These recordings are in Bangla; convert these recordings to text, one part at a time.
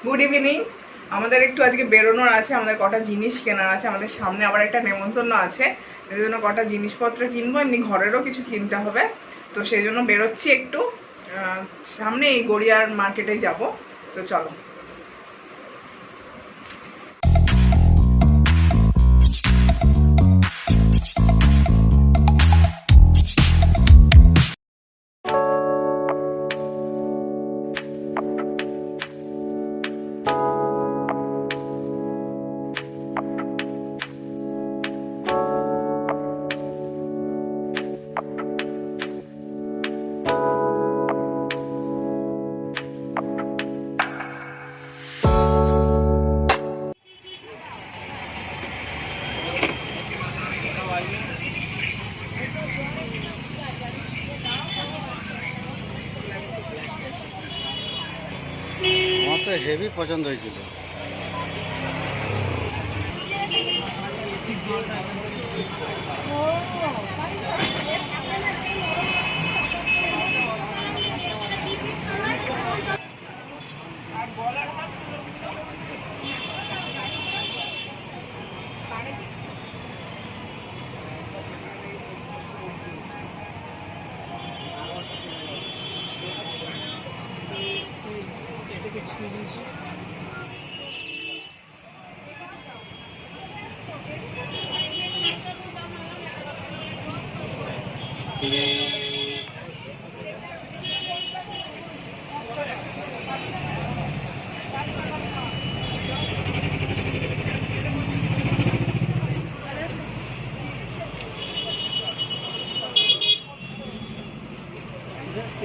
Good evening. আমাদের একটু আজকে বেরোনোর আছে, আমাদের কটা জিনিস কেনার আছে, আমাদের সামনে আবার একটা নেমন্তন্ন আছে, এই জন্য কটা জিনিসপত্র কিনবো, এমনি ঘরেরও কিছু কিনতে হবে। তো সেই জন্য বেরোচ্ছি একটু, সামনে এই গড়িয়ার মার্কেটে যাব। তো চলো। আমার তো হেভি পছন্দ হয়েছিল।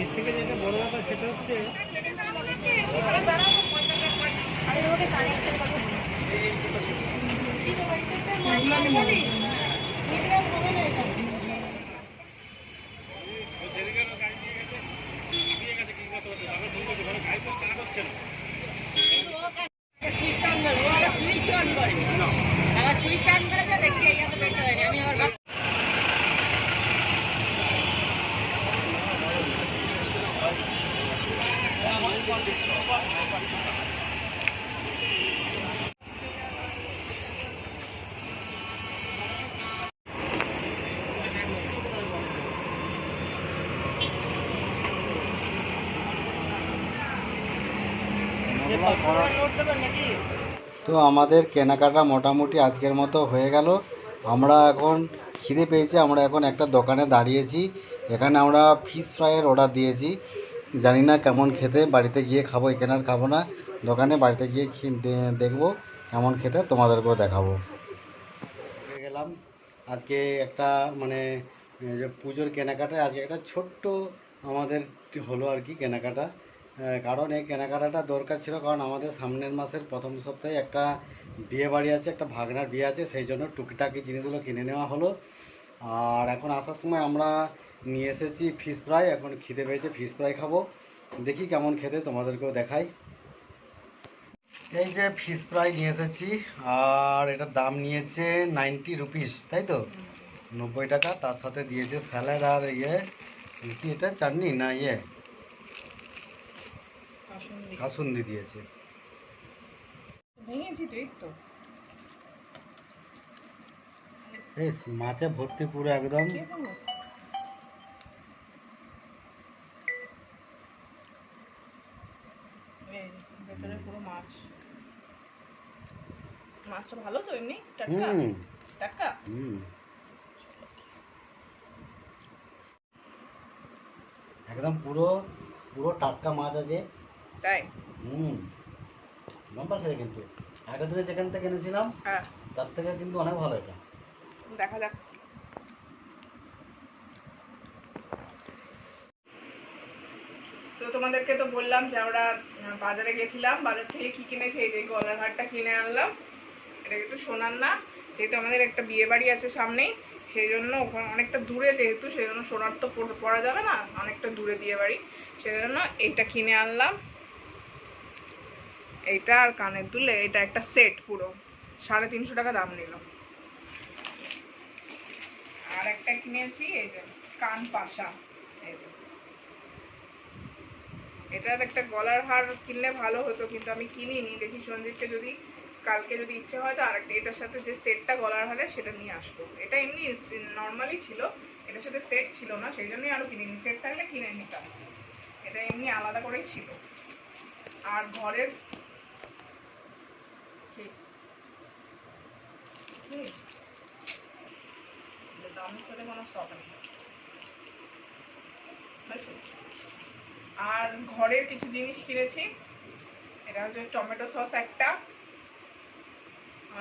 এর থেকে যেটা বড় ব্যাপার সেটা হচ্ছে তো আমাদের কেনাকাটা মোটামুটি আজকের মতো হয়ে গেল। আমরা এখন খিদে পেয়েছি, আমরা এখন একটা দোকানে দাঁড়িয়েছি। এখানে আমরা ফিশ ফ্রাইয়ের অর্ডার দিয়েছি। জানি না কেমন খেতে, বাড়িতে গিয়ে খাবো, এখানে আর খাবো না। দোকানে বাড়িতে গিয়ে দেখবো কেমন খেতে, তোমাদেরকেও দেখাবো। হয়ে গেলাম আজকে একটা মানে যে পুজোর কেনাকাটায় আজকে একটা ছোট্ট আমাদের হলো আর কি কেনাকাটা। কারণ এই কেনাকাটাটা দরকার ছিল, কারণ আমাদের সামনের মাসের প্রথম সপ্তাহে একটা বিয়ে বাড়ি আছে, একটা ভাগনার বিয়ে আছে, সেই জন্য টুকিটাকি জিনিসগুলো কিনে নেওয়া হলো। আর এখন আসার সময় আমরা নিয়ে এসেছি ফিশ ফ্রাই। এখন খিদে পেয়েছে, ফিশ ফ্রাই খাবো, দেখি কেমন খেতে, তোমাদেরকেও দেখাই। এই যে ফিশ ফ্রাই নিয়ে এসেছি, আর এটার দাম নিয়েছে 90 রুপিস, তাই তো 90 টাকা। তার সাথে দিয়েছে স্যালাড আর কি এটা চাটনি না কাসুন্দি দিয়েছে। বেশ মাছে ভর্তি পুরো একদম। ভেতরে পুরো মাছ। মাছটা ভালো তো, এমনি টাটকা টাটকা। একদম পুরো পুরো টাটকা মাছ আছে, তাই? নাম্বার খেতে কিন্তু আগের দিনে যেখান থেকে এনেছিলাম তার থেকে কিন্তু অনেক ভালো এটা। দেখা যাক। তো তোমাদেরকে তো বললাম যে আমরা বাজারে গেছিলাম, বাজার থেকে কি কিনেছি, এই যে গলার হারটা কিনে আনলাম। এটা কিন্তু সোনার না, যেহেতু আমাদের একটা বিয়ে বাড়ি আছে সামনেই, সেই জন্য ওখানে অনেকটা দূরে, যেহেতু সেই জন্য সোনার তো পরা যাবে না, অনেকটা দূরে বিয়ে বাড়ি, সেই জন্য এইটা কিনে আনলাম। এইটা আর কানের দুলে, এটা একটা সেট পুরো 350 টাকা দাম নিল। আর একটা কিনেছি এই যে কান পাশা, এই যে এটার একটা গলার হার কিনলে ভালো হতো, কিন্তু আমি কিনিনি। দেখি সঞ্জীবকে যদি কালকে যদি ইচ্ছে হয় তো আরেকটা এটার সাথে যে সেটটা গলার হারে সেটা নিয়ে আসবো। এটা এমনি নর্মালি ছিল, এটার সাথে সেট ছিল না, সেই জন্যই আরও কিনিনি। সেট থাকলে কিনে নিতাম, এটা এমনি আলাদা করেই ছিল। আর ঘরের দামের সাথে কোনো শখ নেই। আর ঘরের কিছু জিনিস কিনেছি। এটা হচ্ছে টমেটো সস একটা,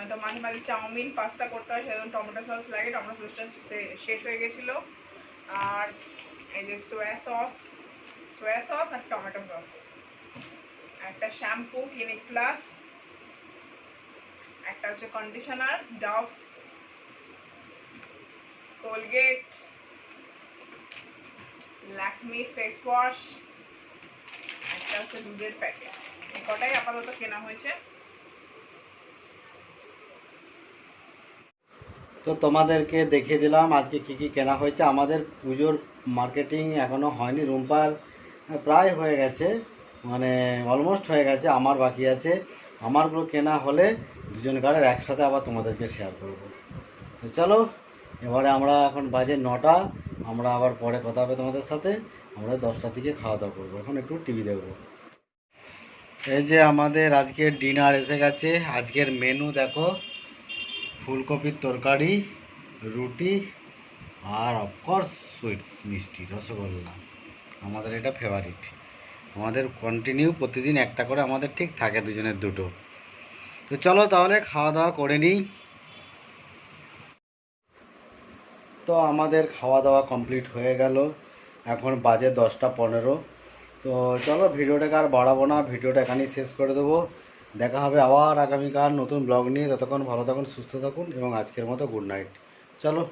তো মাঝে মাঝে চাউমিন পাস্তা করতে হয়, সেজন্য টমেটো সস লাগে, টমেটো সসটা শেষ হয়ে গেছিলো। আর এই যে সোয়া সস আর টমেটো সস, একটা শ্যাম্পু ক্লিনিক প্লাস, একটা হচ্ছে conditioner Dove, Colgate, Lakme face wash, একটা হচ্ছে দুধের প্যাকেট। এই কটাই আপাতত কেনা হয়েছে। তো তোমাদেরকে দেখিয়ে দিলাম আজকে কি কি কেনা হয়েছে। আমাদের পুজোর মার্কেটিং এখনও হয়নি, রুম্পার প্রায় হয়ে গেছে, মানে অলমোস্ট হয়ে গেছে, আমার বাকি আছে। আমারগুলো কেনা হলে দুজন গাড়ির একসাথে আবার তোমাদেরকে শেয়ার করব। তো চলো, এবারে আমরা এখন বাজে 9টা, আমরা আবার পরে কথা হবে তোমাদের সাথে। আমরা 10টার দিকে খাওয়া দাওয়া করবো, এখন একটু টিভি দেখবো। এই যে আমাদের আজকের ডিনার এসে গেছে। আজকের মেনু দেখো, ফুলকপির তরকারি, রুটি, আর অফকোর্স সুইটস, মিষ্টি, রসগোল্লা। আমাদের এটা ফেভারিট, আমাদের কন্টিনিউ প্রতিদিন একটা করে আমাদের ঠিক থাকে, দুজনের দুটো। তো চলো তাহলে খাওয়া দাওয়া করে নিই। তো আমাদের খাওয়া দাওয়া কমপ্লিট হয়ে গেল, এখন বাজে 10টা 15। তো চলো ভিডিওটাকে আর বাড়াবো না, ভিডিওটা এখানেই শেষ করে দেবো। দেখা হবে আবার আগামীকাল নতুন ব্লগ নিয়ে। ততক্ষণ ভালো থাকুন, সুস্থ থাকুন, এবং আজকের মতো গুড নাইট। চলো।